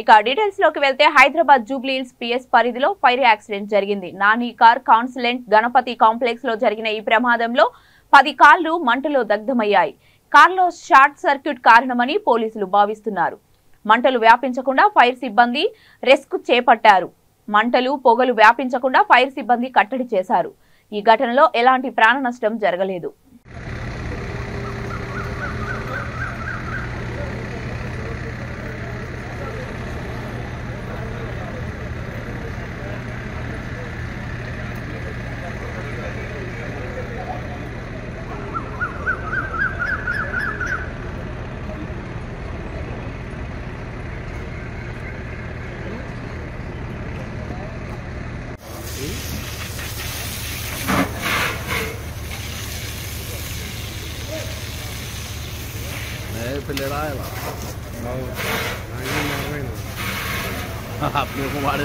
ఇక డీటెయిల్స్ లోకి వెళ్తే హైదరాబాద్ జూబ్లీ హిల్స్ పిఎస్ పరిధిలో ఫైర్ యాక్సిడెంట్ జరిగింది. నాని కార్ కాన్సులెంట్ గణపతి కాంప్లెక్స్ లో జరిగిన ఈ ప్రమాదంలో 10 కార్లు మంటలో దగ్ధమయ్యాయి. కార్లో షార్ట్ సర్క్యూట్ కారణమని పోలీసులు భావిస్తున్నారు. మంటలు వ్యాపించకుండా ఫైర్ సిబ్బంది రెస్క్యూ చేపట్టారు. మంటలు పొగలు వ్యాపించకుండా ఫైర్ సిబ్బంది కట్టడి చేశారు. ఈ ఘటనలో ఎలాంటి ప్రాణ నష్టం జరగలేదు. आपने को मार